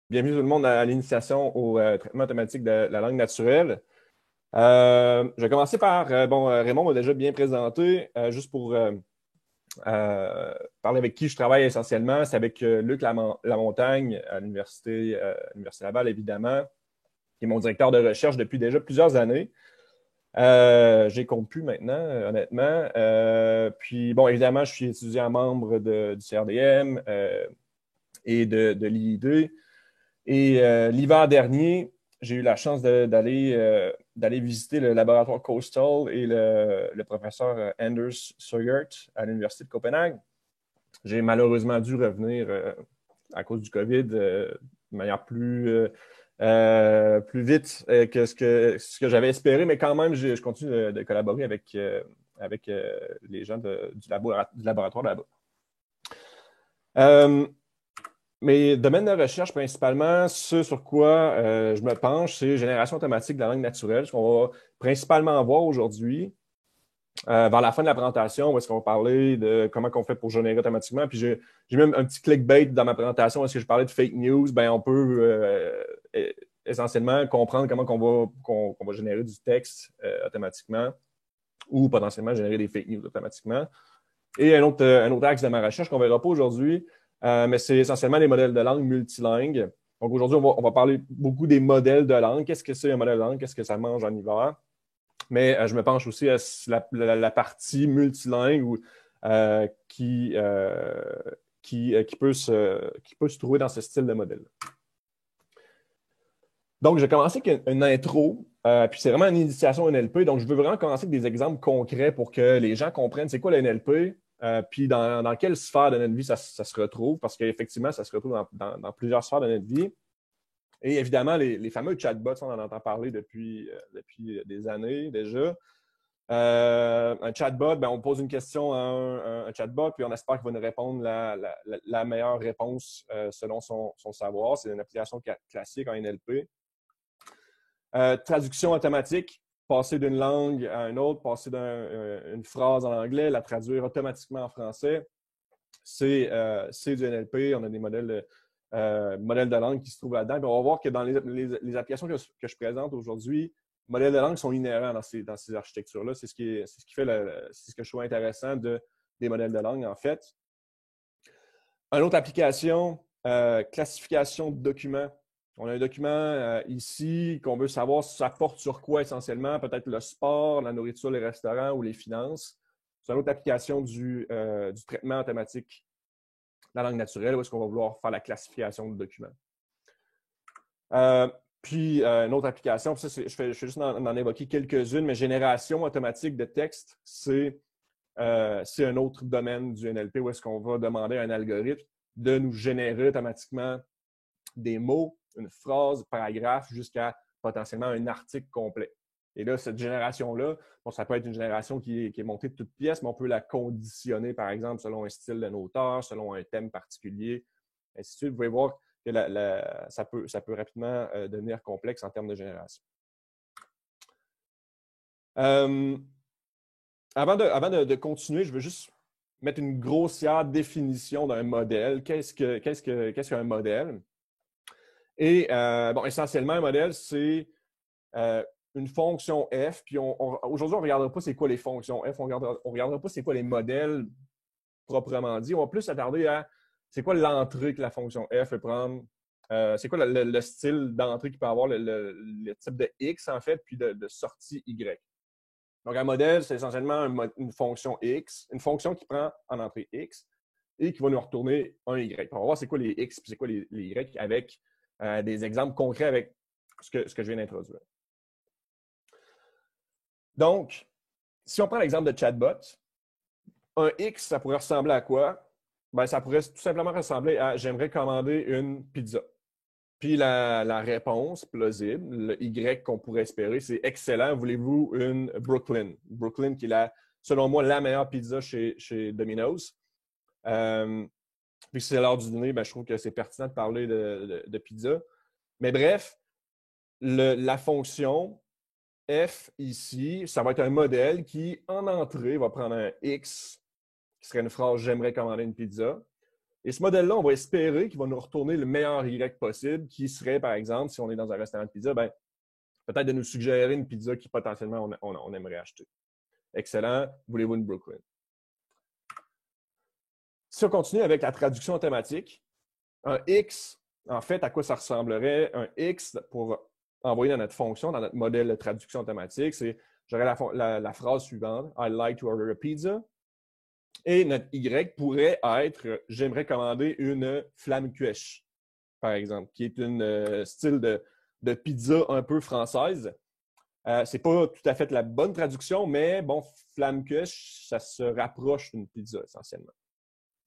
Bienvenue tout le monde à l'initiation au traitement automatique de la langue naturelle. Je vais commencer par, Raymond m'a déjà bien présenté, juste pour parler avec qui je travaille essentiellement. C'est avec Luc Lamontagne à l'Université Laval, évidemment, qui est mon directeur de recherche depuis déjà plusieurs années. J'ai conclu maintenant, honnêtement. Puis, bon, évidemment, je suis étudiant membre du CRDM et de l'IID. Et l'hiver dernier, j'ai eu la chance d'aller visiter le laboratoire Coastal et le professeur Anders Søgaard à l'Université de Copenhague. J'ai malheureusement dû revenir à cause du COVID de manière plus vite que ce que j'avais espéré, mais quand même, je continue de collaborer avec les gens du laboratoire là-bas. Mes domaines de recherche, principalement, ce sur quoi je me penche, c'est génération automatique de la langue naturelle. Ce qu'on va principalement voir aujourd'hui, vers la fin de la présentation, où est-ce qu'on va parler de comment on fait pour générer automatiquement. Puis j'ai même un petit clickbait dans ma présentation, est-ce que je parlais de fake news? Ben, on peut essentiellement comprendre comment qu'on va générer du texte automatiquement ou potentiellement générer des fake news automatiquement. Et un autre axe de ma recherche qu'on ne verra pas aujourd'hui, mais c'est essentiellement les modèles de langue multilingues. Donc aujourd'hui, on va parler beaucoup des modèles de langue. Qu'est-ce que c'est un modèle de langue? Qu'est-ce que ça mange en hiver? Mais je me penche aussi à la partie multilingue qui peut se trouver dans ce style de modèle. Donc, je vais commencer avec une intro, puis c'est vraiment une initiation au NLP. Donc, je veux vraiment commencer avec des exemples concrets pour que les gens comprennent c'est quoi le NLP, puis dans quelle sphère de notre vie ça se retrouve, parce qu'effectivement, ça se retrouve dans plusieurs sphères de notre vie. Et évidemment, les fameux chatbots, on en entend parler depuis des années déjà. Un chatbot, ben, on pose une question à un chatbot, puis on espère qu'il va nous répondre la meilleure réponse selon son savoir. C'est une application classique en NLP. Traduction automatique, passer d'une langue à une autre, passer d'une phrase en anglais, la traduire automatiquement en français. C'est du NLP. On a des modèles de langue qui se trouvent là-dedans. Puis on va voir que dans les applications que je présente aujourd'hui, les modèles de langue sont inhérents dans ces architectures-là. C'est ce qui fait c'est ce que je trouve intéressant des modèles de langue, en fait. Une autre application, classification de documents. On a un document ici qu'on veut savoir si ça porte sur quoi essentiellement, peut-être le sport, la nourriture, les restaurants ou les finances. C'est une autre application du traitement automatique de la langue naturelle où est-ce qu'on va vouloir faire la classification de documents. Puis une autre application, ça, je fais juste en évoquer quelques-unes, mais génération automatique de texte, c'est un autre domaine du NLP où est-ce qu'on va demander à un algorithme de nous générer automatiquement des mots, une phrase, un paragraphe, jusqu'à potentiellement un article complet. Et là, cette génération-là, bon, ça peut être une génération qui est montée de toutes pièces, mais on peut la conditionner, par exemple, selon un style d'un auteur, selon un thème particulier, ainsi de suite. Vous pouvez voir que ça peut rapidement devenir complexe en termes de génération. Avant de continuer, je veux juste mettre une grossière définition d'un modèle. Qu'est-ce qu'un modèle? Et essentiellement, un modèle, c'est une fonction f. Puis aujourd'hui, on ne regardera pas c'est quoi les fonctions f. On ne regardera pas c'est quoi les modèles proprement dit. On va plus s'attarder à c'est quoi l'entrée que la fonction f peut prendre. C'est quoi le style d'entrée qu'il peut avoir, le type de x, en fait, puis de sortie y. Donc, un modèle, c'est essentiellement une fonction x, une fonction qui prend en entrée x et qui va nous retourner un y. On va voir c'est quoi les x puis c'est quoi les y avec des exemples concrets avec ce que je viens d'introduire. Donc, si on prend l'exemple de chatbot, un X, ça pourrait ressembler à quoi? Ben, ça pourrait tout simplement ressembler à « j'aimerais commander une pizza ». Puis la réponse plausible, le Y qu'on pourrait espérer, c'est « excellent, voulez-vous une Brooklyn ». Brooklyn qui est, selon moi, la meilleure pizza chez Domino's. Puis si c'est l'heure du dîner, ben, je trouve que c'est pertinent de parler de pizza. Mais bref, la fonction f ici, ça va être un modèle qui, en entrée, va prendre un X, qui serait une phrase « j'aimerais commander une pizza ». Et ce modèle-là, on va espérer qu'il va nous retourner le meilleur Y possible, qui serait, par exemple, si on est dans un restaurant de pizza, ben, peut-être de nous suggérer une pizza qui potentiellement on aimerait acheter. Excellent. Voulez-vous une Brooklyn? Si on continue avec la traduction automatique, un X, en fait, à quoi ça ressemblerait? Un X, pour envoyer dans notre fonction, dans notre modèle de traduction automatique, c'est, j'aurais la phrase suivante, I'd like to order a pizza. Et notre Y pourrait être, j'aimerais commander une Flammkueche, par exemple, qui est un style de pizza un peu française. C'est pas tout à fait la bonne traduction, mais bon, Flammkueche, ça se rapproche d'une pizza essentiellement.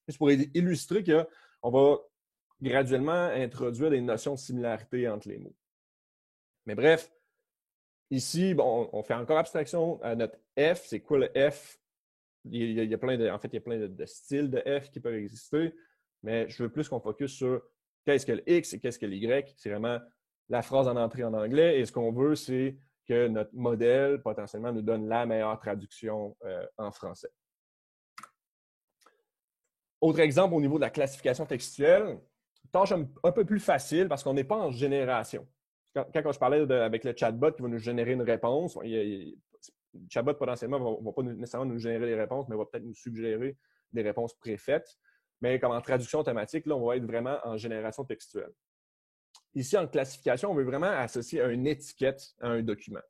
C'est pour illustrer qu'on va graduellement introduire des notions de similarité entre les mots. Mais bref, ici, bon, on fait encore abstraction à notre F. C'est quoi le F? Il y a plein de styles de F qui peuvent exister, mais je veux plus qu'on focus sur qu'est-ce que le X et qu'est-ce que l'Y. C'est vraiment la phrase en entrée en anglais. Et ce qu'on veut, c'est que notre modèle, potentiellement, nous donne la meilleure traduction en français. Autre exemple au niveau de la classification textuelle, tâche un peu plus facile parce qu'on n'est pas en génération. Quand je parlais avec le chatbot qui va nous générer une réponse, le chatbot potentiellement ne va pas nécessairement nous générer des réponses, mais va peut-être nous suggérer des réponses préfaites. Mais comme en traduction automatique, là, on va être vraiment en génération textuelle. Ici, en classification, on veut vraiment associer une étiquette à un document.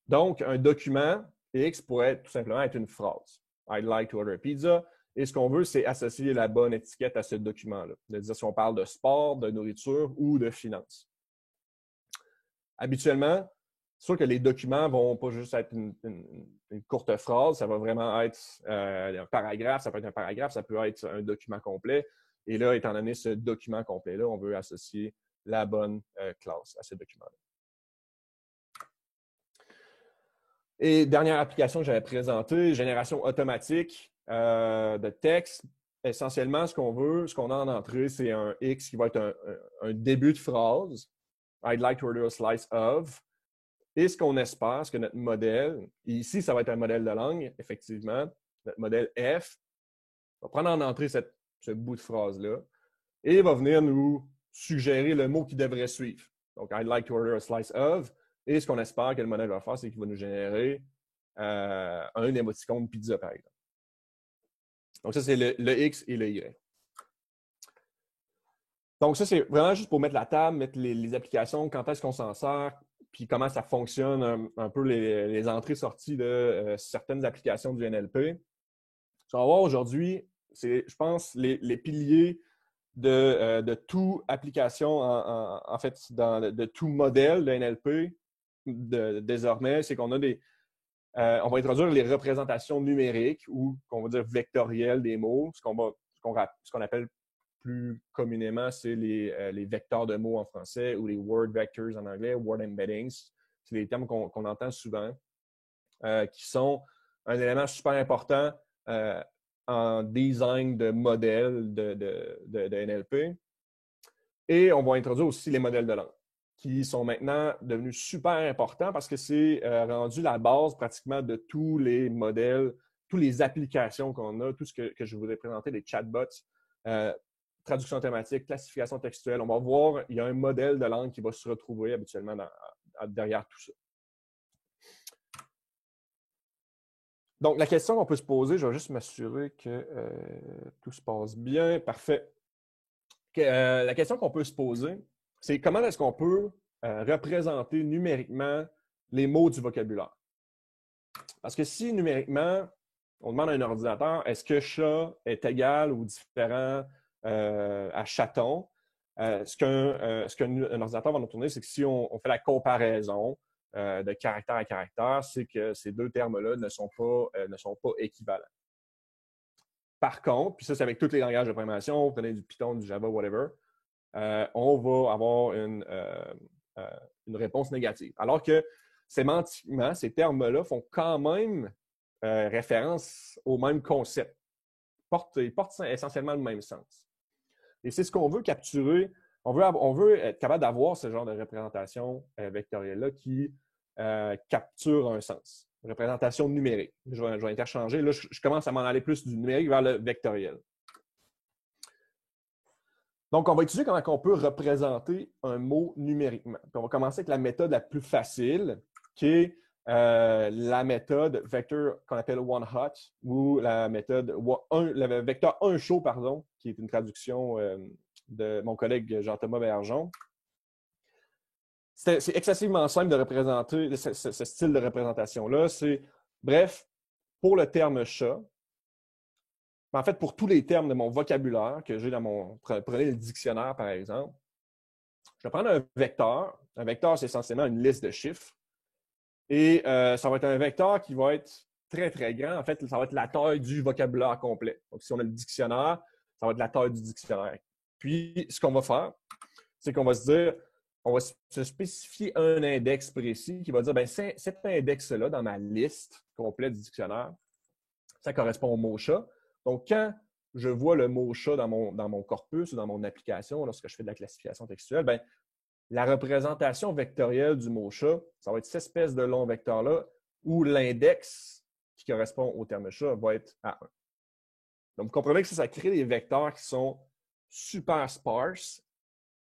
Donc, un document X pourrait tout simplement être une phrase. I'd like to order a pizza. Et ce qu'on veut, c'est associer la bonne étiquette à ce document-là. C'est-à-dire si on parle de sport, de nourriture ou de finances. Habituellement, c'est sûr que les documents ne vont pas juste être une courte phrase, ça va vraiment être un paragraphe, ça peut être un paragraphe, ça peut être un document complet. Et là, étant donné ce document complet-là, on veut associer la bonne classe à ce document-là. Et dernière application que j'avais présentée, génération automatique de texte. Essentiellement, ce qu'on veut, ce qu'on a en entrée, c'est un X qui va être un début de phrase. I'd like to order a slice of. Et ce qu'on espère, c'est que notre modèle, et ici, ça va être un modèle de langue, effectivement, notre modèle F, va prendre en entrée ce bout de phrase-là et va venir nous suggérer le mot qui devrait suivre. Donc, I'd like to order a slice of. Et ce qu'on espère que le modèle va faire, c'est qu'il va nous générer un émoticône pizza, par exemple. Donc, ça, c'est le X et le Y. Donc, ça, c'est vraiment juste pour mettre la table, mettre les applications, quand est-ce qu'on s'en sert, puis comment ça fonctionne, un peu les entrées-sorties de certaines applications du NLP. Ce qu'on va voir aujourd'hui, c'est, je pense, les piliers de toute application, en fait, de tout modèle de NLP désormais, c'est qu'on a on va introduire les représentations numériques ou qu'on va dire vectorielles des mots, ce qu'on appelle plus communément, c'est les vecteurs de mots en français ou les word vectors en anglais, word embeddings. C'est des termes qu'on entend souvent, qui sont un élément super important en design de modèles de NLP. Et on va introduire aussi les modèles de langue, qui sont maintenant devenus super importants parce que c'est rendu la base pratiquement de tous les modèles, toutes les applications qu'on a, tout ce que je vous ai présenté, les chatbots, traduction automatique, classification textuelle. On va voir, il y a un modèle de langue qui va se retrouver habituellement derrière tout ça. Donc, la question qu'on peut se poser, je vais juste m'assurer que tout se passe bien. Parfait. La question qu'on peut se poser, c'est comment est-ce qu'on peut représenter numériquement les mots du vocabulaire? Parce que si numériquement, on demande à un ordinateur, est-ce que chat est égal ou différent à chaton? Ce qu'un ordinateur va nous tourner, c'est que si on fait la comparaison de caractère à caractère, c'est que ces deux termes-là ne sont pas équivalents. Par contre, puis ça, c'est avec tous les langages de programmation, vous prenez du Python, du Java, whatever, on va avoir une réponse négative. Alors que sémantiquement, ces termes-là font quand même référence au même concept. Ils portent essentiellement le même sens. Et c'est ce qu'on veut capturer. On veut être capable d'avoir ce genre de représentation vectorielle-là qui capture un sens. Représentation numérique. Je vais interchanger. Là, je commence à m'en aller plus du numérique vers le vectoriel. Donc, on va étudier comment on peut représenter un mot numériquement. Puis on va commencer avec la méthode la plus facile, qui est la méthode vector qu'on appelle one-hot ou la méthode le vecteur un show, pardon, qui est une traduction de mon collègue Jean-Thomas Bergeon. C'est excessivement simple de représenter ce style de représentation-là. Bref, pour le terme chat, en fait, pour tous les termes de mon vocabulaire que j'ai dans mon... Prenez le dictionnaire, par exemple. Je vais prendre un vecteur. Un vecteur, c'est essentiellement une liste de chiffres. Et ça va être un vecteur qui va être très, très grand. En fait, ça va être la taille du vocabulaire complet. Donc, si on a le dictionnaire, ça va être la taille du dictionnaire. Puis, ce qu'on va faire, c'est qu'on va se dire, on va se spécifier un index précis qui va dire, bien, cet index-là, dans ma liste complète du dictionnaire, ça correspond au mot chat. Donc, quand je vois le mot chat dans mon corpus ou dans mon application, lorsque je fais de la classification textuelle, bien, la représentation vectorielle du mot chat, ça va être cette espèce de long vecteur-là où l'index qui correspond au terme chat va être à 1. Donc, vous comprenez que ça crée des vecteurs qui sont super sparse.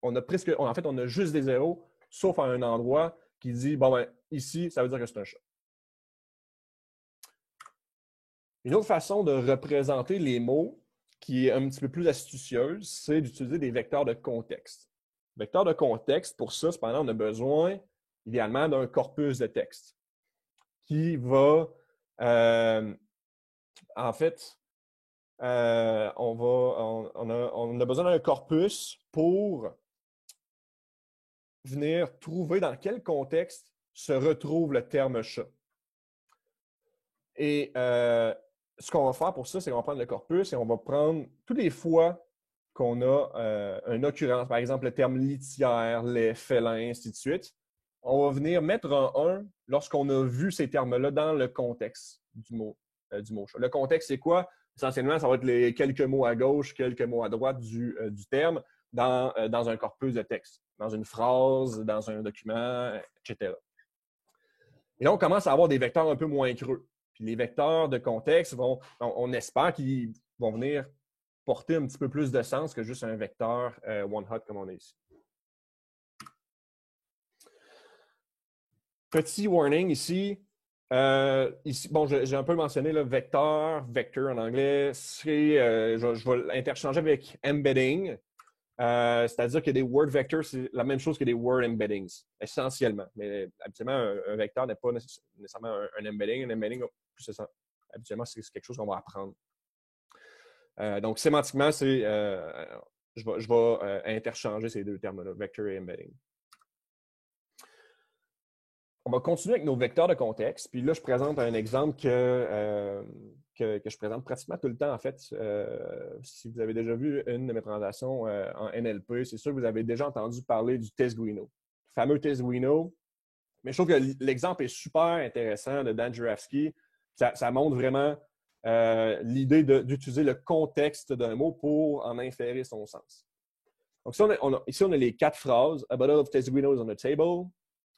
On a juste des zéros, sauf à un endroit qui dit, bon, ben, ici, ça veut dire que c'est un chat. Une autre façon de représenter les mots qui est un petit peu plus astucieuse, c'est d'utiliser des vecteurs de contexte. Vecteur de contexte, pour ça, cependant, on a besoin idéalement d'un corpus de texte qui va, en fait, on a besoin d'un corpus pour venir trouver dans quel contexte se retrouve le terme chat. Et ce qu'on va faire pour ça, c'est qu'on va prendre le corpus et on va prendre toutes les fois qu'on a une occurrence, par exemple le terme litière, lait, félin, ainsi de suite, on va venir mettre un 1 lorsqu'on a vu ces termes-là dans le contexte du mot chat. Le contexte, c'est quoi? Essentiellement, ça va être les quelques mots à gauche, quelques mots à droite du terme dans un corpus de texte, dans une phrase, dans un document, etc. Et là, on commence à avoir des vecteurs un peu moins creux. Puis les vecteurs de contexte, on espère qu'ils vont venir porter un petit peu plus de sens que juste un vecteur one-hot comme on a ici. Petit warning ici. Bon, j'ai un peu mentionné le vecteur, vector en anglais. Je vais l'interchanger avec embedding. C'est-à-dire que des word vectors, c'est la même chose que des word embeddings, essentiellement. Mais habituellement, un vecteur n'est pas nécessairement un embedding. Un embedding, habituellement, c'est quelque chose qu'on va apprendre. Donc, sémantiquement, je vais interchanger ces deux termes-là, vector et embedding. On va continuer avec nos vecteurs de contexte. Puis là, je présente un exemple que je présente pratiquement tout le temps, en fait. Si vous avez déjà vu une de mes présentations en NLP, c'est sûr que vous avez déjà entendu parler du test Guino. Le fameux test Guino. Mais je trouve que l'exemple est super intéressant de Dan Jurafsky. Ça montre vraiment l'idée d'utiliser le contexte d'un mot pour en inférer son sens. Donc, ici, on a les 4 phrases. A bottle of test Guino is on the table.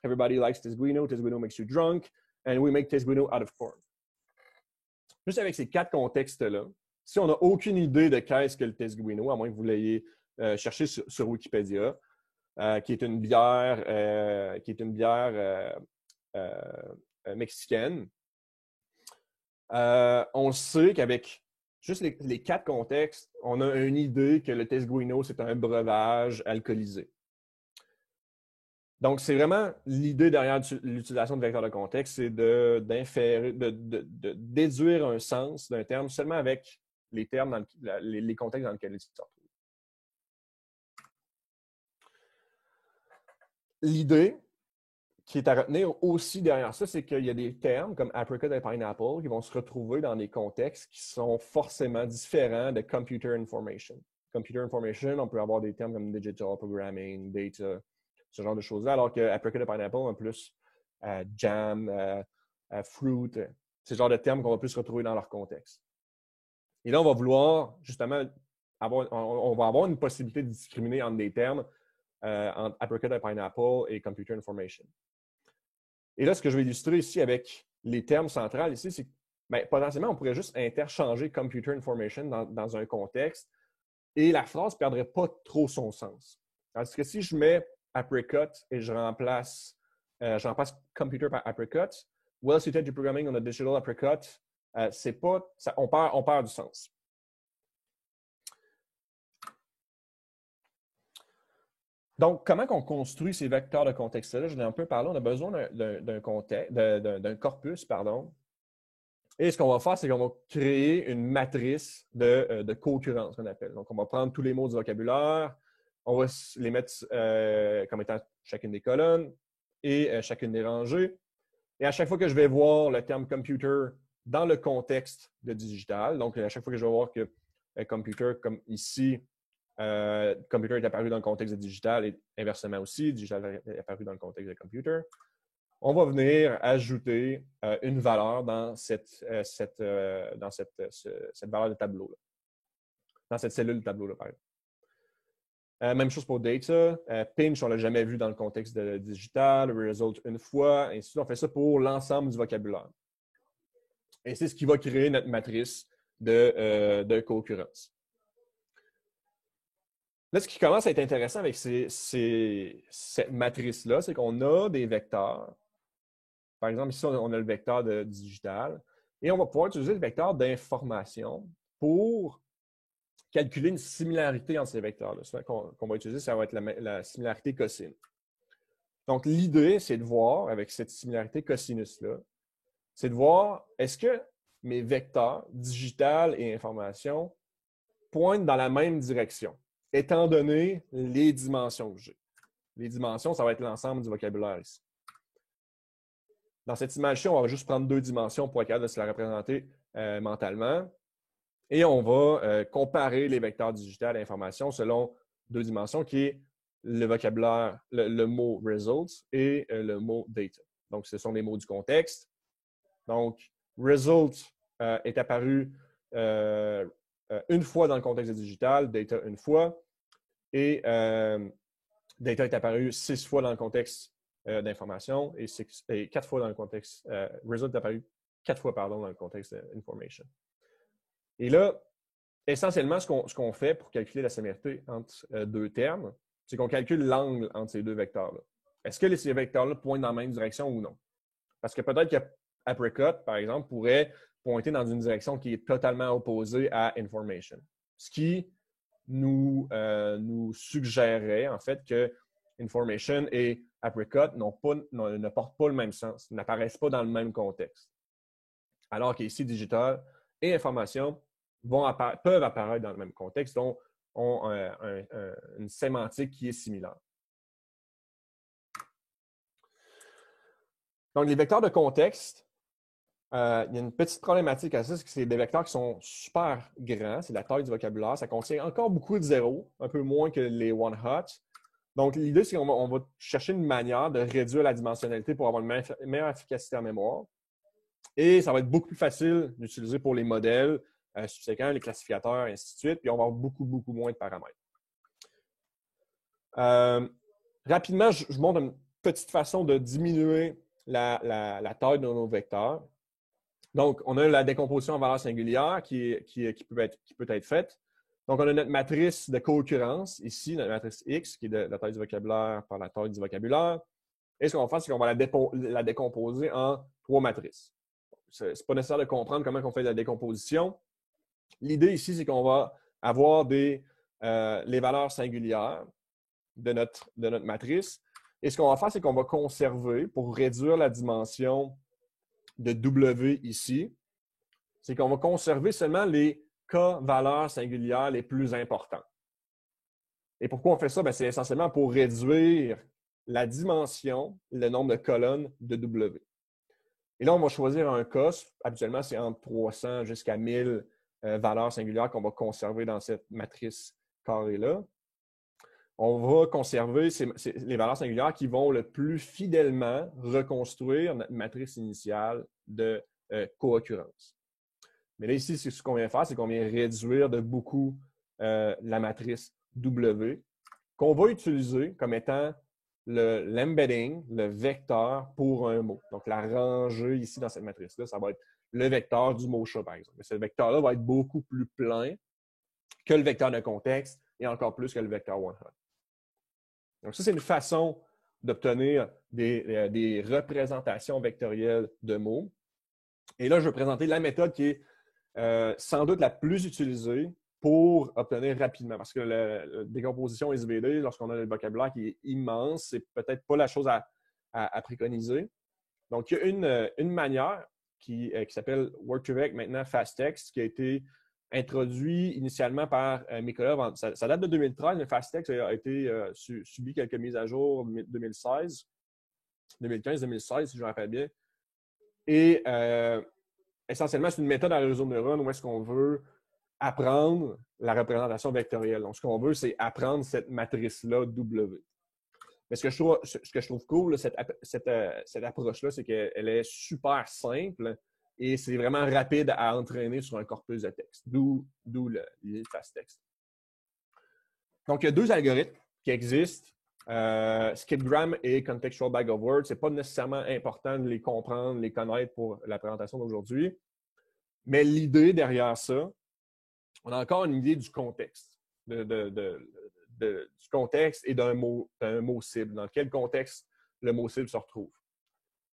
Everybody likes test Guino. Test Guino makes you drunk. And we make test Guino out of corn. Juste avec ces 4 contextes-là, si on n'a aucune idée de qu'est-ce que le test Guino, à moins que vous l'ayez cherché sur Wikipédia, qui est une bière, mexicaine, on sait qu'avec juste les 4 contextes, on a une idée que le test Guino, c'est un breuvage alcoolisé. Donc, c'est vraiment l'idée derrière l'utilisation de vecteurs de contexte, c'est de déduire un sens d'un terme seulement avec les termes, les contextes dans lesquels il se retrouve. L'idée qui est à retenir aussi derrière ça, c'est qu'il y a des termes comme apricot et pineapple qui vont se retrouver dans des contextes qui sont forcément différents de computer information. Computer information, on peut avoir des termes comme digital programming, data, ce genre de choses-là, alors que apricot et pineapple, on a plus jam, fruit, c'est le genre de termes qu'on va plus retrouver dans leur contexte. Et là, on va vouloir justement on va avoir une possibilité de discriminer entre des termes entre apricot et pineapple et computer information. Et là, ce que je vais illustrer ici avec les termes centrales ici, c'est que potentiellement, on pourrait juste interchanger computer information dans un contexte et la phrase ne perdrait pas trop son sens. Tandis que si je mets apricot et je remplace computer par apricot, well suited to programming on a digital apricot, on perd du sens. Donc, comment on construit ces vecteurs de contexte-là? Je l'ai un peu parlé. On a besoin d'un corpus, pardon. Et ce qu'on va faire, c'est qu'on va créer une matrice de co-occurrence, qu'on appelle. Donc, on va prendre tous les mots du vocabulaire, on va les mettre comme étant chacune des colonnes et chacune des rangées. Et à chaque fois que je vais voir le terme computer dans le contexte de digital, donc à chaque fois que je vais voir que computer, comme ici, computer est apparu dans le contexte de digital et inversement aussi, digital est apparu dans le contexte de computer, on va venir ajouter une valeur dans cette valeur de tableau-là, dans cette cellule de tableau-là, par exemple. Même chose pour data. Pinch, on ne l'a jamais vu dans le contexte de digital. Result, une fois. Et ainsi, on fait ça pour l'ensemble du vocabulaire. Et c'est ce qui va créer notre matrice de co-occurrence. Là, ce qui commence à être intéressant avec cette matrice-là, c'est qu'on a des vecteurs. Par exemple, ici, on a le vecteur de digital. Et on va pouvoir utiliser le vecteur d'information pour calculer une similarité entre ces vecteurs-là. Ce qu'on va utiliser, ça va être la similarité cosinus. Donc, l'idée, c'est de voir, avec cette similarité cosinus-là, c'est de voir, est-ce que mes vecteurs digital et information pointent dans la même direction, étant donné les dimensions que j'ai. Les dimensions, ça va être l'ensemble du vocabulaire ici. Dans cette image-ci, on va juste prendre 2 dimensions pour être capable de se la représenter mentalement. Et on va comparer les vecteurs digital et information selon 2 dimensions, qui est le vocabulaire, le mot results et le mot data. Donc, ce sont les mots du contexte. Donc, result est apparu une fois dans le contexte de digital, data une fois. Et data est apparu 6 fois dans le contexte d'information et 4 fois dans le contexte. Result est apparu 4 fois, pardon, dans le contexte d'information. Et là, essentiellement, ce qu'on fait pour calculer la similarité entre 2 termes, c'est qu'on calcule l'angle entre ces 2 vecteurs-là. Est-ce que ces vecteurs-là pointent dans la même direction ou non? Parce que peut-être qu'apricot, par exemple, pourrait pointer dans une direction qui est totalement opposée à information. Ce qui nous suggérerait, en fait, que information et apricot ne portent pas le même sens, n'apparaissent pas dans le même contexte. Alors qu'ici, digital et information peuvent apparaître dans le même contexte, donc ont une sémantique qui est similaire. Donc, les vecteurs de contexte, il y a une petite problématique à ça, c'est que c'est des vecteurs qui sont super grands, c'est la taille du vocabulaire, ça contient encore beaucoup de zéros, un peu moins que les one-hot. Donc, l'idée, c'est qu'on va chercher une manière de réduire la dimensionnalité pour avoir une meilleure efficacité en mémoire. Et ça va être beaucoup plus facile d'utiliser pour les modèles subséquents, les classificateurs, et ainsi de suite. Puis, on va avoir beaucoup, beaucoup moins de paramètres. Rapidement, je montre une petite façon de diminuer la taille de nos vecteurs. Donc, on a la décomposition en valeur singulière qui peut être faite. Donc, on a notre matrice de co-occurrence, ici, notre matrice X, qui est de la taille du vocabulaire par la taille du vocabulaire. Et ce qu'on va faire, c'est qu'on va la décomposer en 3 matrices. Ce n'est pas nécessaire de comprendre comment on fait la décomposition. L'idée ici, c'est qu'on va avoir les valeurs singulières de notre matrice. Et ce qu'on va faire, c'est qu'on va conserver, pour réduire la dimension de W ici, c'est qu'on va conserver seulement les cas valeurs singulières les plus importants. Et pourquoi on fait ça? C'est essentiellement pour réduire la dimension, le nombre de colonnes de W. Et là, on va choisir un cas. Habituellement, c'est entre 300 jusqu'à 1000 valeurs singulières qu'on va conserver dans cette matrice carrée-là. On va conserver les valeurs singulières qui vont le plus fidèlement reconstruire notre matrice initiale de co-occurrence. Mais là, ici, ce qu'on vient faire, c'est qu'on vient réduire de beaucoup la matrice W, qu'on va utiliser comme étant l'embedding, le vecteur pour un mot. Donc, la rangée ici dans cette matrice-là, ça va être le vecteur du mot chat, par exemple. Mais ce vecteur-là va être beaucoup plus plein que le vecteur de contexte et encore plus que le vecteur one-hot. Donc, ça, c'est une façon d'obtenir des représentations vectorielles de mots. Et là, je vais présenter la méthode qui est sans doute la plus utilisée pour obtenir rapidement. Parce que la décomposition SVD, lorsqu'on a le vocabulaire qui est immense, c'est peut-être pas la chose à préconiser. Donc, il y a une manière qui s'appelle Word2Vec, maintenant FastText, qui a été introduit initialement par Mikolov. Ça date de 2013, mais FastText a été subi quelques mises à jour en 2016, 2015-2016, si je me rappelle bien. Et essentiellement, c'est une méthode à réseau de neurones où est-ce qu'on veut apprendre la représentation vectorielle. Donc, ce qu'on veut, c'est apprendre cette matrice-là W. Mais ce que je trouve cool, cette approche-là, c'est qu'elle est super simple et c'est vraiment rapide à entraîner sur un corpus de texte, d'où l'idée de FastText. Donc, il y a deux algorithmes qui existent, Skipgram et Contextual Bag of Words. Ce n'est pas nécessairement important de les comprendre, les connaître pour la présentation d'aujourd'hui. Mais l'idée derrière ça, on a encore une idée du contexte, du contexte et d'un mot cible. Dans quel contexte le mot cible se retrouve.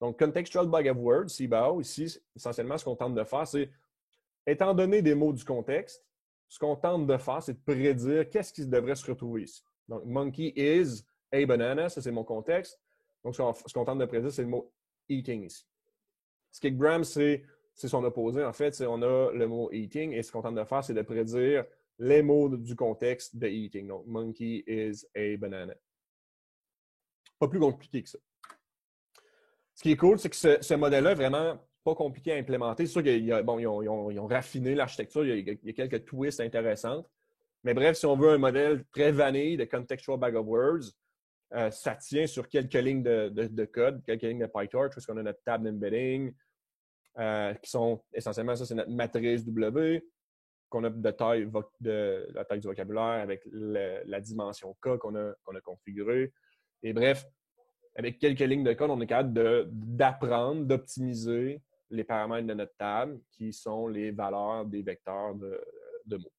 Donc, Contextual Bag of Words, CBAO, ici, essentiellement, ce qu'on tente de faire, c'est, étant donné des mots du contexte, ce qu'on tente de faire, c'est de prédire qu'est-ce qui devrait se retrouver ici. Donc, monkey is a banana, ça c'est mon contexte. Donc, ce qu'on tente de prédire, c'est le mot eating ici. Skipgram, c'est son opposé. En fait, on a le mot eating et ce qu'on tente de faire, c'est de prédire les mots du contexte de eating. Donc, monkey is a banana. Pas plus compliqué que ça. Ce qui est cool, c'est que ce modèle-là est vraiment pas compliqué à implémenter. C'est sûr qu'ils ont raffiné l'architecture, il y a quelques twists intéressantes. Mais bref, si on veut un modèle très vanille de Contextual Bag of Words, ça tient sur quelques lignes de code, quelques lignes de PyTorch, parce qu'on a notre table d'embedding, qui sont essentiellement, ça c'est notre matrice W, qu'on a de la taille du vocabulaire avec la dimension K qu'on a configurée. Et bref, avec quelques lignes de code, on est capable d'apprendre, d'optimiser les paramètres de notre table, qui sont les valeurs des vecteurs de mots.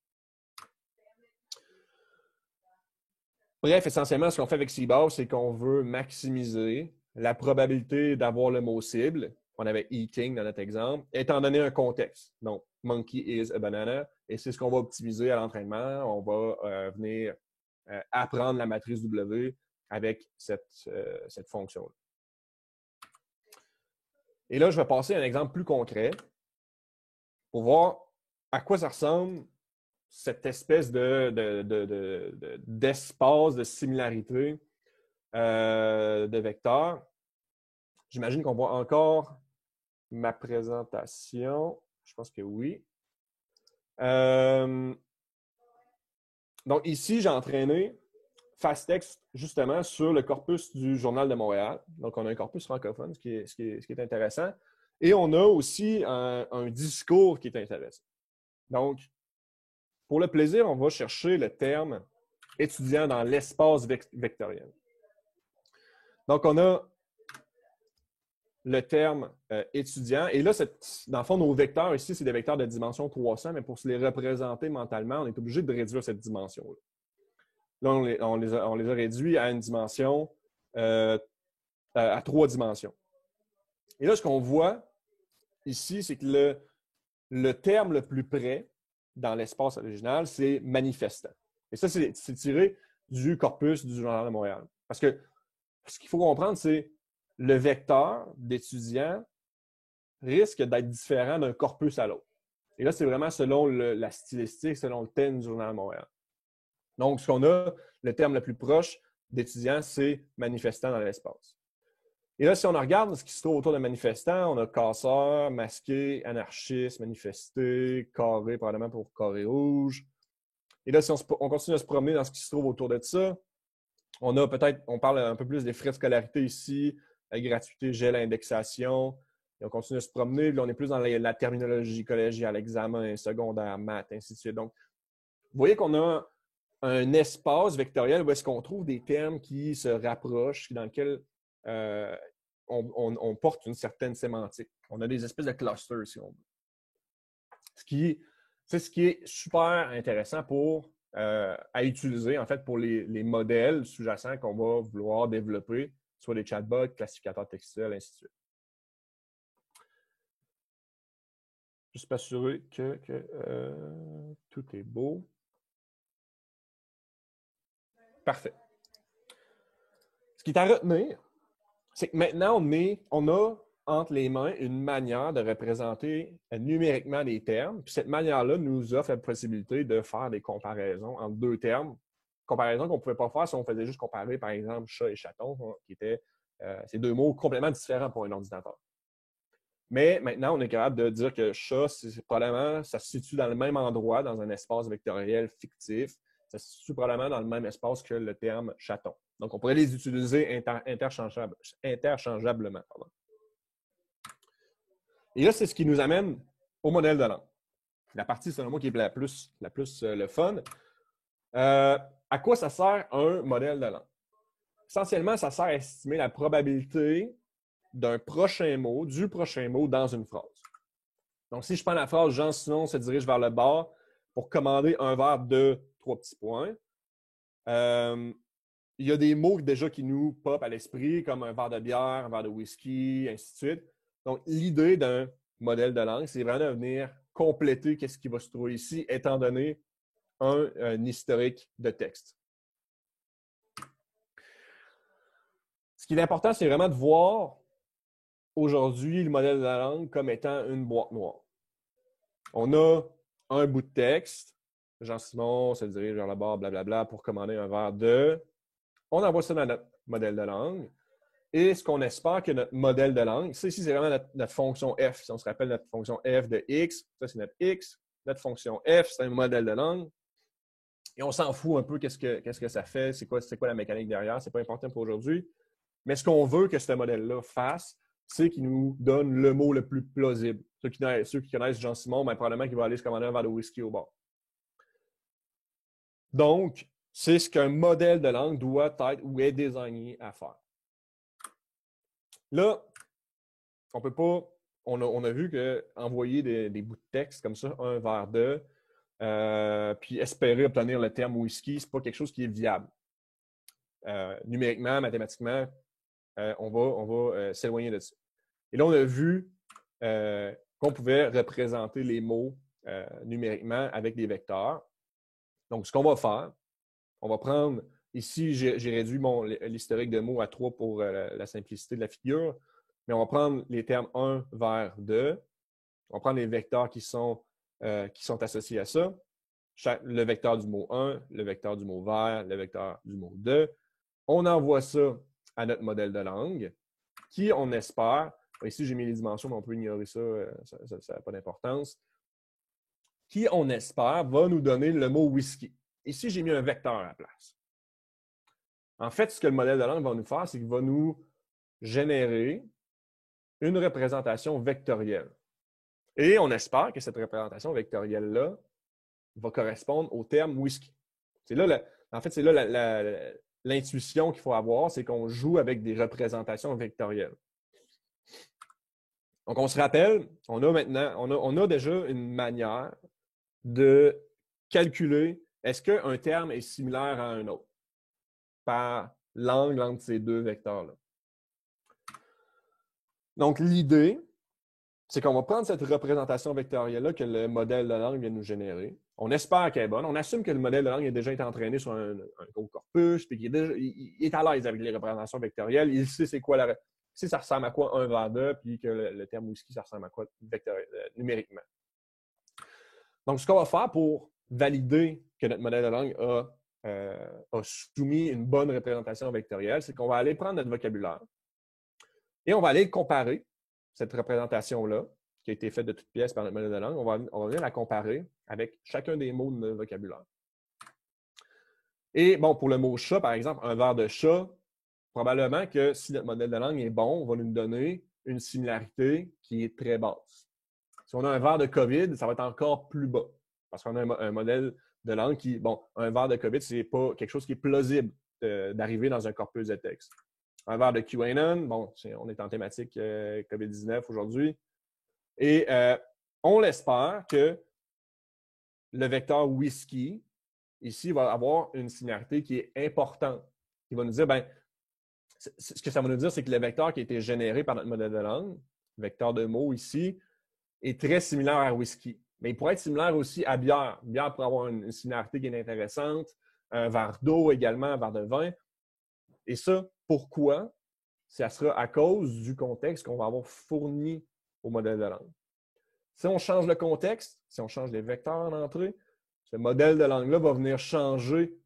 Bref, essentiellement, ce qu'on fait avec CBAO, c'est qu'on veut maximiser la probabilité d'avoir le mot cible. On avait eating dans notre exemple, étant donné un contexte. Donc, monkey is a banana. Et c'est ce qu'on va optimiser à l'entraînement. On va venir apprendre la matrice W avec cette fonction-là. Et là, je vais passer à un exemple plus concret pour voir à quoi ça ressemble cette espèce d'espace de similarité de vecteurs. J'imagine qu'on voit encore ma présentation. Je pense que oui. Donc ici, j'ai entraîné FastText justement sur le corpus du Journal de Montréal. Donc, on a un corpus francophone, ce qui est intéressant. Et on a aussi un discours qui est intéressant. Donc, pour le plaisir, on va chercher le terme étudiant dans l'espace vectoriel. Donc, on a le terme étudiant. Et là, dans le fond, nos vecteurs ici, c'est des vecteurs de dimension 300, mais pour se les représenter mentalement, on est obligé de réduire cette dimension-là. Là, on les a réduits à une dimension, à 3 dimensions. Et là, ce qu'on voit ici, c'est que le terme le plus près dans l'espace original, c'est manifestant. Et ça, c'est tiré du corpus du Journal de Montréal. Parce que ce qu'il faut comprendre, c'est le vecteur d'étudiant risque d'être différent d'un corpus à l'autre. Et là, c'est vraiment selon la stylistique, selon le thème du Journal de Montréal. Donc, ce qu'on a, le terme le plus proche d'étudiant, c'est manifestant dans l'espace. Et là, si on regarde ce qui se trouve autour de manifestant, on a casseur, masqué, anarchiste, manifesté, carré, probablement pour carré rouge. Et là, si on continue à se promener dans ce qui se trouve autour de ça, on parle un peu plus des frais de scolarité ici, la gratuité, gel, indexation. Et on continue à se promener, là, on est plus dans la terminologie collégiale, examen, secondaire, maths, ainsi de suite. Donc, vous voyez qu'on a un espace vectoriel où est-ce qu'on trouve des termes qui se rapprochent, dans lesquels on porte une certaine sémantique. On a des espèces de clusters, si on veut. c'est ce qui est super intéressant à utiliser, en fait, pour les modèles sous-jacents qu'on va vouloir développer, soit des chatbots, classificateurs textuels, ainsi de suite. Juste m'assurer que tout est beau. Parfait. Ce qui est à retenir, c'est que maintenant, on a entre les mains une manière de représenter numériquement les termes. Puis cette manière-là nous offre la possibilité de faire des comparaisons entre deux termes. Comparaisons qu'on ne pouvait pas faire si on faisait juste comparer, par exemple, chat et chaton, qui étaient ces deux mots complètement différents pour un ordinateur. Mais maintenant, on est capable de dire que chat, probablement, ça se situe dans le même endroit, dans un espace vectoriel fictif. Ça se situe probablement dans le même espace que le terme chaton. Donc, on pourrait les utiliser interchangeablement. Pardon. Et là, c'est ce qui nous amène au modèle de langue. La partie, selon moi, qui est la plus le fun. À quoi ça sert un modèle de langue? Essentiellement, ça sert à estimer la probabilité du prochain mot dans une phrase. Donc, si je prends la phrase « Jean-Simon se dirige vers le bar pour commander un verre de 3 petits points », il y a des mots déjà qui nous popent à l'esprit, comme un verre de bière, un verre de whisky, ainsi de suite. Donc, l'idée d'un modèle de langue, c'est vraiment de venir compléter ce qui va se trouver ici, étant donné un historique de texte. Ce qui est important, c'est vraiment de voir aujourd'hui le modèle de la langue comme étant une boîte noire. On a un bout de texte. Jean-Simon se dirige vers le bar, blablabla, pour commander un verre de. On envoie ça dans notre modèle de langue. Et ce qu'on espère que notre modèle de langue, ça ici, c'est vraiment notre fonction f. Si on se rappelle notre fonction f de x, ça c'est notre x. Notre fonction f, c'est un modèle de langue. Et on s'en fout un peu qu'est-ce que ça fait, c'est quoi la mécanique derrière, c'est pas important pour aujourd'hui. Mais ce qu'on veut que ce modèle-là fasse, c'est qu'il nous donne le mot le plus plausible. Ceux qui connaissent Jean-Simon, ben, probablement qu'il va aller se commander un verre de whisky au bar. Donc, c'est ce qu'un modèle de langue doit être ou est désigné à faire. Là, on peut pas. On a vu qu'envoyer des bouts de texte comme ça, un vers de, puis espérer obtenir le terme whisky, c'est pas quelque chose qui est viable. Numériquement, mathématiquement, on va s'éloigner de ça. Et là, on a vu qu'on pouvait représenter les mots numériquement avec des vecteurs. Donc, ce qu'on va faire, on va prendre, ici, j'ai réduit l'historique de mots à 3 pour la simplicité de la figure, mais on va prendre les termes 1 vers 2. On va prendre les vecteurs qui sont associés à ça. Le vecteur du mot 1, le vecteur du mot vers, le vecteur du mot 2. On envoie ça à notre modèle de langue, qui, on espère, ici j'ai mis les dimensions, mais on peut ignorer ça, ça n'a pas d'importance, qui, on espère, va nous donner le mot whisky. Ici, j'ai mis un vecteur à la place. En fait, ce que le modèle de langue va nous faire, c'est qu'il va nous générer une représentation vectorielle. Et on espère que cette représentation vectorielle-là va correspondre au terme whisky. C'est là, l'intuition qu'il faut avoir, c'est qu'on joue avec des représentations vectorielles. Donc, on se rappelle, on a déjà une manière de calculer est-ce qu'un terme est similaire à un autre par l'angle entre ces deux vecteurs-là. Donc, l'idée, c'est qu'on va prendre cette représentation vectorielle-là que le modèle de langue vient nous générer. On espère qu'elle est bonne. On assume que le modèle de langue a déjà été entraîné sur un gros corpus, puis qu'il est à l'aise avec les représentations vectorielles. Il sait c'est quoi si ça ressemble à quoi 1 vers 2, puis que le terme whisky, ça ressemble à quoi numériquement. Donc, ce qu'on va faire pour valider que notre modèle de langue a soumis une bonne représentation vectorielle, c'est qu'on va aller prendre notre vocabulaire et on va aller comparer cette représentation-là, qui a été faite de toutes pièces par notre modèle de langue, on va venir la comparer avec chacun des mots de notre vocabulaire. Et bon, pour le mot chat, par exemple, un vers de chat, probablement que si notre modèle de langue est bon, on va nous donner une similarité qui est très basse. Si on a un vers de COVID, ça va être encore plus bas. Parce qu'on a un modèle de langue qui, bon, un vers de COVID, c'est pas quelque chose qui est plausible d'arriver dans un corpus de texte. Un vers de QAnon, bon, on est en thématique COVID-19 aujourd'hui. Et on l'espère que le vecteur whisky, ici, va avoir une similarité qui est importante. Qui va nous dire, ben, ce que ça va nous dire, c'est que le vecteur qui a été généré par notre modèle de langue, le vecteur de mots ici, est très similaire à whisky. Mais il pourrait être similaire aussi à bière. Bière pourrait avoir une similarité qui est intéressante. Un verre d'eau également, un verre de vin. Et ça, pourquoi? Ça sera à cause du contexte qu'on va avoir fourni au modèle de langue. Si on change le contexte, si on change les vecteurs en entrée, ce modèle de langue-là va venir changer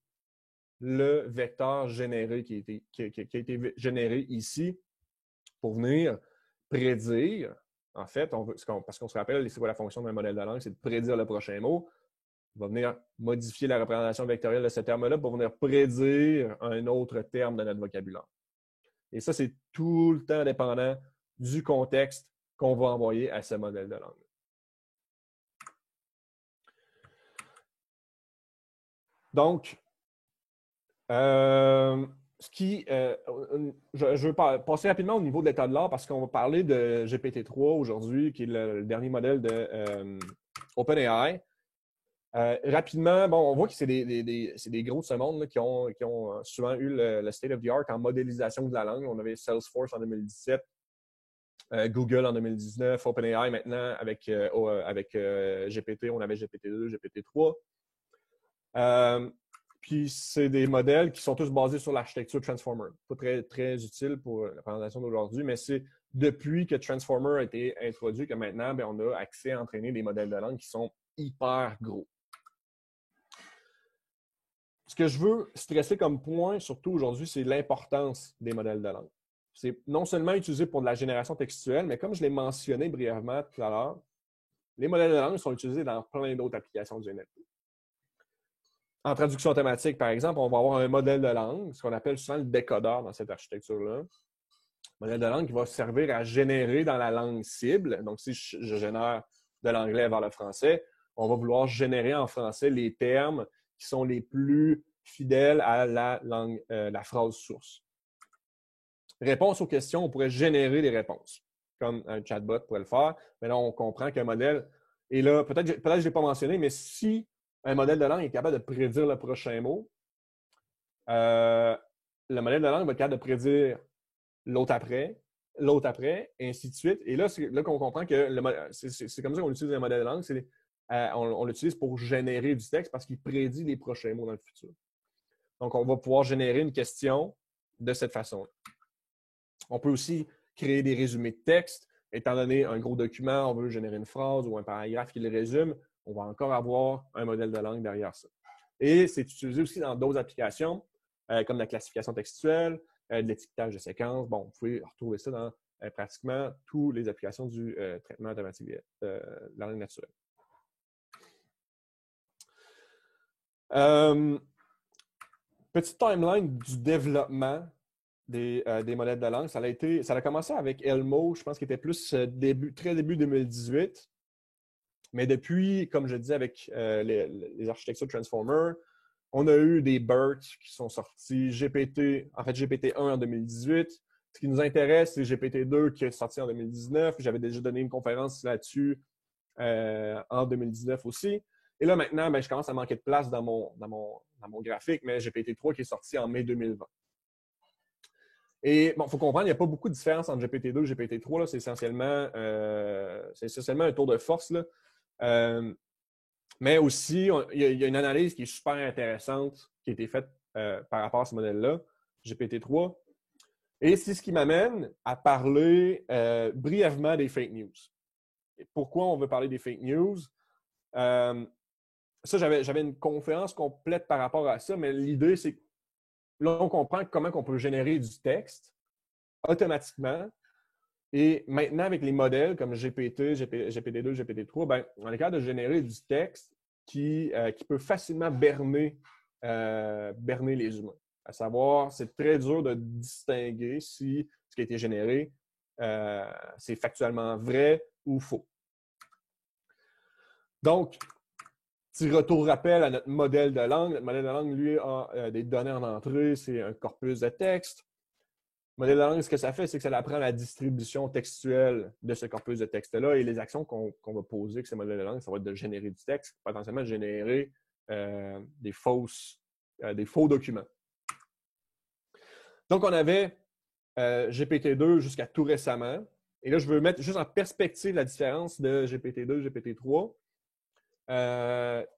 le vecteur généré qui a été généré ici pour venir prédire. En fait, parce qu'on se rappelle, c'est quoi la fonction d'un modèle de langue? C'est de prédire le prochain mot. On va venir modifier la représentation vectorielle de ce terme-là pour venir prédire un autre terme de notre vocabulaire. Et ça, c'est tout le temps dépendant du contexte qu'on va envoyer à ce modèle de langue. Donc, je veux passer rapidement au niveau de l'état de l'art parce qu'on va parler de GPT-3 aujourd'hui, qui est le dernier modèle de OpenAI. Rapidement, bon, on voit que c'est des gros de ce monde là, qui ont souvent eu le state of the art en modélisation de la langue. On avait Salesforce en 2017, Google en 2019, OpenAI maintenant avec GPT, on avait GPT-2, GPT-3. Puis c'est des modèles qui sont tous basés sur l'architecture Transformer. Pas très, très utile pour la présentation d'aujourd'hui, mais c'est depuis que Transformer a été introduit que maintenant, bien, on a accès à entraîner des modèles de langue qui sont hyper gros. Ce que je veux stresser comme point, surtout aujourd'hui, c'est l'importance des modèles de langue. C'est non seulement utilisé pour de la génération textuelle, mais comme je l'ai mentionné brièvement tout à l'heure, les modèles de langue sont utilisés dans plein d'autres applications du NLP. En traduction automatique, par exemple, on va avoir un modèle de langue, ce qu'on appelle souvent le décodeur dans cette architecture-là. Un modèle de langue qui va servir à générer dans la langue cible. Donc, si je génère de l'anglais vers le français, on va vouloir générer en français les termes qui sont les plus fidèles à la langue, la phrase source. Réponse aux questions, on pourrait générer des réponses, comme un chatbot pourrait le faire. Mais là, on comprend qu'un modèle, et là, peut-être que je ne l'ai pas mentionné, mais si un modèle de langue est capable de prédire le prochain mot, le modèle de langue va être capable de prédire l'autre après, et ainsi de suite. Et là, c'est là qu'on comprend que c'est comme ça qu'on utilise un modèle de langue. On l'utilise pour générer du texte parce qu'il prédit les prochains mots dans le futur. Donc, on va pouvoir générer une question de cette façon-là. On peut aussi créer des résumés de texte. Étant donné un gros document, on veut générer une phrase ou un paragraphe qui le résume, on va encore avoir un modèle de langue derrière ça. Et c'est utilisé aussi dans d'autres applications, comme la classification textuelle, de l'étiquetage de séquences. Bon, vous pouvez retrouver ça dans pratiquement toutes les applications du traitement automatique de la langue naturelle. Petite timeline du développement des modèles de langue. Ça a commencé avec Elmo, je pense qu'il était plus très début 2018. Mais depuis, comme je disais, avec les architectures Transformer, on a eu des BERT qui sont sortis, GPT-1 en 2018. Ce qui nous intéresse, c'est GPT-2 qui est sorti en 2019. J'avais déjà donné une conférence là-dessus en 2019 aussi. Et là, maintenant, je commence à manquer de place dans mon graphique, mais GPT-3 qui est sorti en mai 2020. Et bon, il faut comprendre, il n'y a pas beaucoup de différence entre GPT-2 et GPT-3. C'est essentiellement un tour de force. Là. Mais aussi, il y a une analyse qui est super intéressante qui a été faite par rapport à ce modèle-là, GPT-3. Et c'est ce qui m'amène à parler brièvement des fake news. Et pourquoi on veut parler des fake news? Ça, j'avais une conférence complète par rapport à ça, mais l'idée, c'est que là, on comprend comment on peut générer du texte automatiquement. Et maintenant, avec les modèles comme GPT, GPT-2, GPT-3, ben, on est capable de générer du texte qui peut facilement berner les humains. À savoir, c'est très dur de distinguer si ce qui a été généré, c'est factuellement vrai ou faux. Donc, petit retour rappel à notre modèle de langue. Notre modèle de langue, lui, a des données en entrée, c'est un corpus de texte. Modèle de langue, ce que ça fait, c'est que ça apprend la distribution textuelle de ce corpus de texte-là et les actions qu'on va poser avec ce modèle de langue, ça va être de générer du texte, potentiellement générer des faux documents. Donc, on avait GPT-2 jusqu'à tout récemment. Et là, je veux mettre juste en perspective la différence de GPT-2 et GPT-3,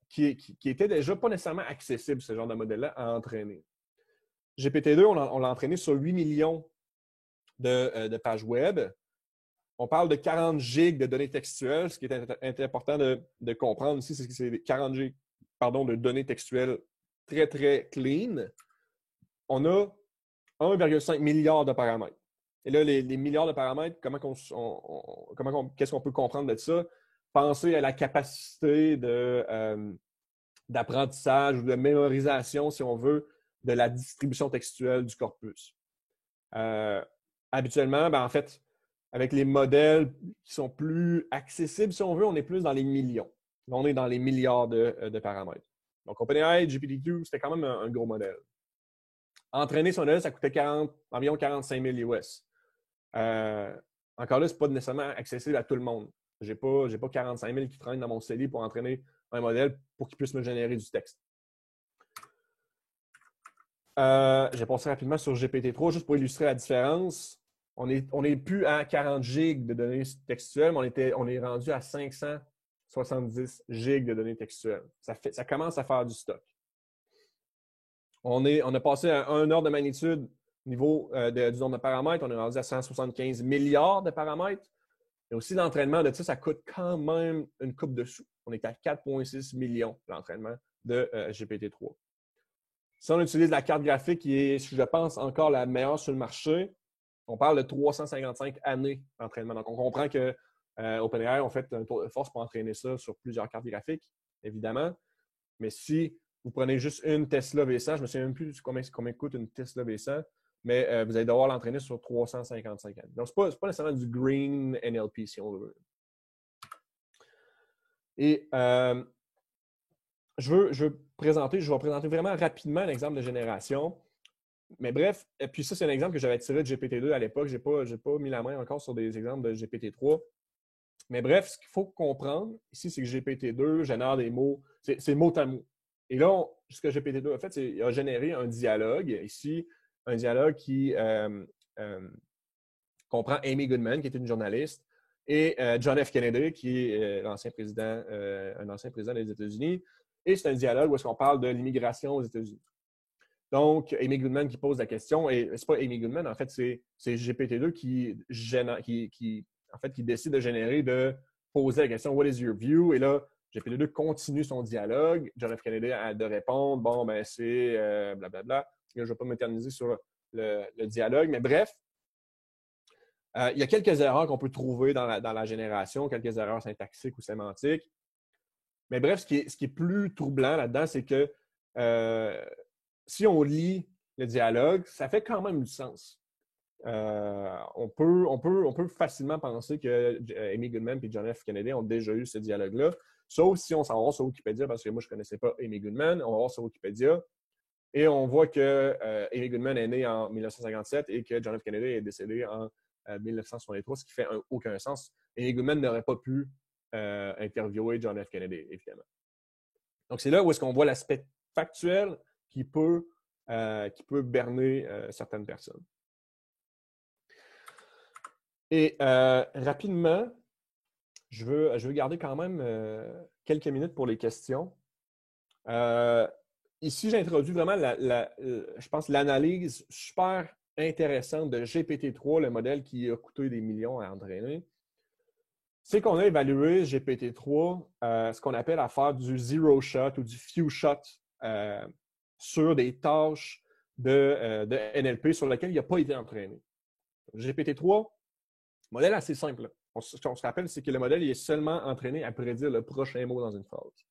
qui était déjà pas nécessairement accessible, ce genre de modèle-là, à entraîner. GPT-2, on l'a entraîné sur 8 millions de pages web. On parle de 40 gigs de données textuelles. Ce qui est important de comprendre ici, c'est que c'est 40 gigs de données textuelles très, très clean. On a 1,5 milliard de paramètres. Et là, les milliards de paramètres, qu'est-ce qu'on peut comprendre de ça? Pensez à la capacité d'apprentissage ou de mémorisation, si on veut, de la distribution textuelle du corpus. Habituellement, en fait, avec les modèles qui sont plus accessibles, si on veut, on est plus dans les millions. Là, on est dans les milliards de paramètres. Donc, OpenAI, GPT-2, c'était quand même un gros modèle. Entraîner ce modèle, ça coûtait environ 45 000 US. Encore là, ce n'est pas nécessairement accessible à tout le monde. Je n'ai pas 45 000 qui traînent dans mon CELI pour entraîner un modèle pour qu'il puisse me générer du texte. J'ai passé rapidement sur GPT-3 juste pour illustrer la différence. On n'est plus à 40 gigs de données textuelles, mais on est rendu à 570 gigs de données textuelles. Ça commence à faire du stock. On a passé à un ordre de magnitude au niveau du nombre de paramètres. On est rendu à 175 milliards de paramètres. Et aussi, l'entraînement de ça coûte quand même une coupe de sous. On est à 4,6 millions l'entraînement de GPT-3. Si on utilise la carte graphique qui est, je pense, encore la meilleure sur le marché, on parle de 355 années d'entraînement. Donc, on comprend que OpenAI ont fait un tour de force pour entraîner ça sur plusieurs cartes graphiques, évidemment. Mais si vous prenez juste une Tesla V100, je ne me souviens même plus combien coûte une Tesla V100, mais vous allez devoir l'entraîner sur 355 années. Donc, ce n'est pas nécessairement du green NLP, si on veut. Et je vais présenter vraiment rapidement l'exemple de génération. Mais bref, et puis ça, c'est un exemple que j'avais tiré de GPT-2 à l'époque. Je n'ai pas mis la main encore sur des exemples de GPT-3. Mais bref, ce qu'il faut comprendre ici, c'est que GPT-2 génère des mots, c'est mot à mot. Et là, ce que GPT-2 a fait, c'est qu'il a généré un dialogue. Ici, un dialogue qui comprend Amy Goodman, qui est une journaliste, et John F. Kennedy, qui est un ancien président des États-Unis. Et c'est un dialogue où est-ce qu'on parle de l'immigration aux États-Unis. Donc, Amy Goodman qui pose la question, et c'est pas Amy Goodman, en fait, c'est GPT-2 qui décide de générer, de poser la question « What is your view? » Et là, GPT-2 continue son dialogue. John F. Kennedy a de répondre « Bon, ben c'est blablabla. » Là, je ne vais pas m'éterniser sur le dialogue, mais bref, il y a quelques erreurs qu'on peut trouver dans la génération, quelques erreurs syntaxiques ou sémantiques. Mais bref, ce qui est plus troublant là-dedans, c'est que si on lit le dialogue, ça fait quand même du sens. On peut facilement penser que Amy Goodman et John F. Kennedy ont déjà eu ce dialogue-là, sauf si on s'en va sur Wikipédia, parce que moi, je ne connaissais pas Amy Goodman. On va voir sur Wikipédia et on voit que Amy Goodman est née en 1957 et que John F. Kennedy est décédé en 1963, ce qui fait aucun sens. Amy Goodman n'aurait pas pu interviewer John F. Kennedy, évidemment. Donc, c'est là où est-ce qu'on voit l'aspect factuel qui peut berner certaines personnes. Et rapidement, je veux garder quand même quelques minutes pour les questions. Ici, j'introduis vraiment, je pense, l'analyse super intéressante de GPT-3, le modèle qui a coûté des millions à entraîner. C'est qu'on a évalué GPT-3, ce qu'on appelle à faire du zero shot ou du few shot sur des tâches de NLP sur lesquelles il n'a pas été entraîné. GPT-3, modèle assez simple. Ce qu'on se rappelle, c'est que le modèle il est seulement entraîné à prédire le prochain mot dans une phrase.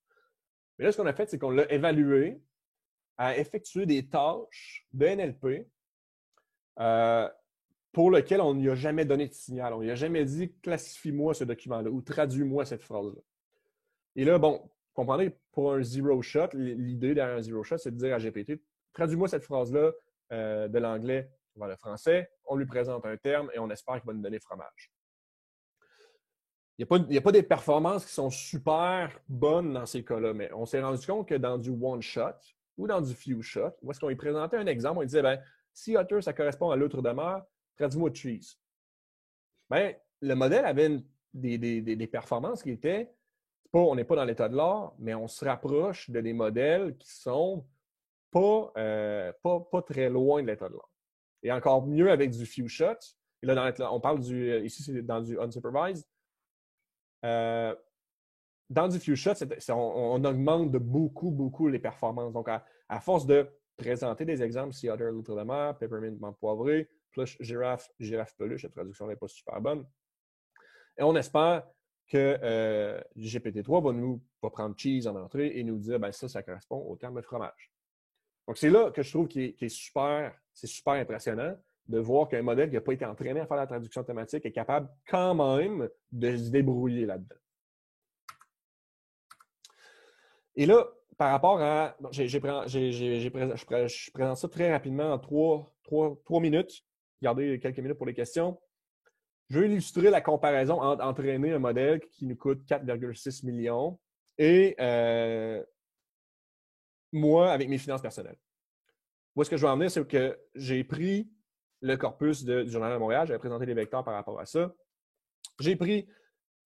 Mais là, ce qu'on a fait, c'est qu'on l'a évalué à effectuer des tâches de NLP pour lesquelles on n'y a jamais donné de signal. On n'y a jamais dit « classifie-moi ce document-là » ou « traduis-moi cette phrase-là ». Et là, bon, comprenez, pour un zero shot, l'idée derrière un zero shot, c'est de dire à GPT « traduis-moi cette phrase-là de l'anglais vers le français, on lui présente un terme et on espère qu'il va nous donner fromage. Il n'y a pas des performances qui sont super bonnes dans ces cas-là, mais on s'est rendu compte que dans du one-shot ou dans du few-shot, où est-ce qu'on lui présentait un exemple, on lui disait, ben, si Otter, ça correspond à l'outre de mer, traduis-moi cheese. Ben, le modèle avait des performances qui étaient, on n'est pas dans l'état de l'art, mais on se rapproche de des modèles qui sont pas très loin de l'état de l'art. Et encore mieux avec du few shot. Et là, on parle ici, c'est dans du unsupervised. Dans du few shot, on augmente de beaucoup les performances. Donc, à force de présenter des exemples, Sea Otter, l'outre de mer, Peppermint, menthe poivrée, plush, girafe peluche, la traduction n'est pas super bonne. Et on espère que GPT-3 va prendre cheese en entrée et nous dire, ben ça correspond au terme de fromage. Donc, c'est là que je trouve qu'il est super impressionnant de voir qu'un modèle qui n'a pas été entraîné à faire la traduction automatique est capable quand même de se débrouiller là-dedans. Et là, par rapport à... je présente ça très rapidement en 3 minutes. Gardez quelques minutes pour les questions. Je veux illustrer la comparaison entre entraîner un modèle qui nous coûte 4,6 millions et moi, avec mes finances personnelles. Où est-ce que je veux en venir, c'est que j'ai pris le corpus du Journal de Montréal, j'avais présenté les vecteurs par rapport à ça. J'ai pris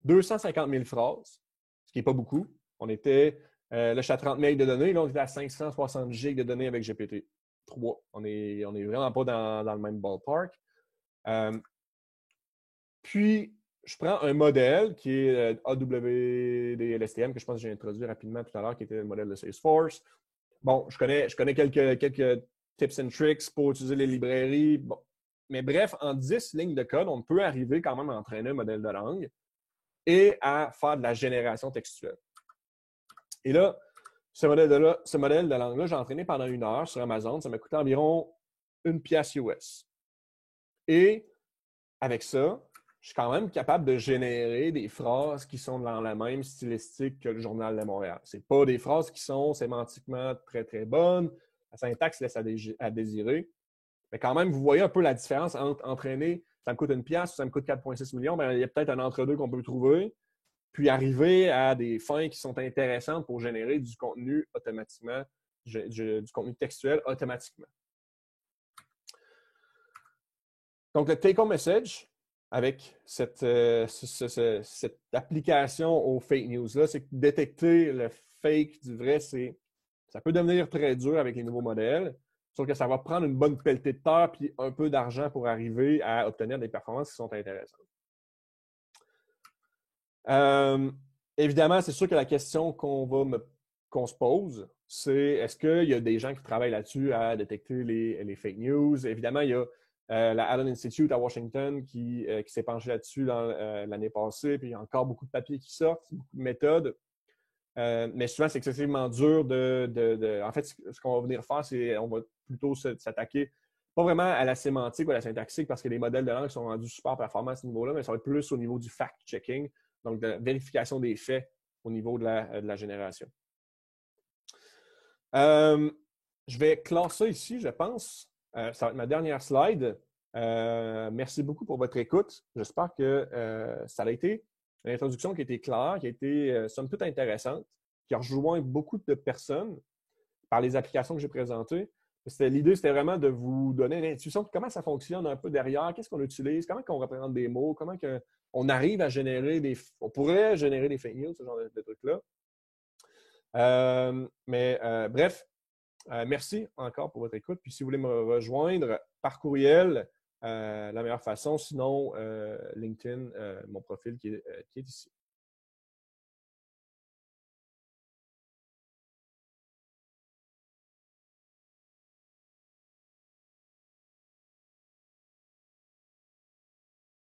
250 000 phrases, ce qui n'est pas beaucoup. On était, là, je suis à 30 MB de données, là, on était à 560 GB de données avec GPT-3. On n'est vraiment pas dans le même ballpark. Puis, je prends un modèle qui est AWDLSTM, que je pense que j'ai introduit rapidement tout à l'heure, qui était le modèle de Salesforce. Bon, je connais quelques tips and tricks pour utiliser les librairies. Bon. Mais bref, en 10 lignes de code, on peut arriver quand même à entraîner un modèle de langue et à faire de la génération textuelle. Et là, ce modèle de langue-là, j'ai entraîné pendant 1 heure sur Amazon. Ça m'a coûté environ 1 pièce US. Et avec ça, je suis quand même capable de générer des phrases qui sont dans la même stylistique que le Journal de Montréal. Ce n'est pas des phrases qui sont sémantiquement très, très bonnes. La syntaxe laisse à désirer. Mais quand même, vous voyez un peu la différence entre entraîner, ça me coûte 1 pièce ou ça me coûte 4,6 millions. Bien, il y a peut-être un entre-deux qu'on peut trouver. Puis arriver à des fins qui sont intéressantes pour générer du contenu automatiquement, du contenu textuel automatiquement. Donc, le take-home message, avec cette application aux fake news-là, c'est que détecter le fake du vrai, ça peut devenir très dur avec les nouveaux modèles, sauf que ça va prendre une bonne pelletée de terre puis un peu d'argent pour arriver à obtenir des performances qui sont intéressantes. Évidemment, c'est sûr que la question qu'on se pose, c'est est-ce qu'il y a des gens qui travaillent là-dessus à détecter les fake news? Évidemment, il y a la Allen Institute à Washington qui s'est penché là-dessus l'année passée, puis il y a encore beaucoup de papiers qui sortent, beaucoup de méthodes. Mais souvent, c'est excessivement dur En fait, ce qu'on va venir faire, c'est on va plutôt s'attaquer pas vraiment à la sémantique ou à la syntaxique parce que les modèles de langue sont rendus super performants à ce niveau-là, mais ça va être plus au niveau du fact-checking, donc de la vérification des faits au niveau de la génération. Je vais clore ça ici, je pense. Ça va être ma dernière slide. Merci beaucoup pour votre écoute. J'espère que ça a été une introduction qui a été claire, qui a été somme toute intéressante, qui a rejoint beaucoup de personnes par les applications que j'ai présentées. L'idée, c'était vraiment de vous donner une intuition de comment ça fonctionne un peu derrière, qu'est-ce qu'on utilise, comment on représente des mots, comment on arrive à générer on pourrait générer des fake news, ce genre de trucs-là. Bref, merci encore pour votre écoute. Puis si vous voulez me rejoindre par courriel, la meilleure façon, sinon LinkedIn, mon profil qui est ici.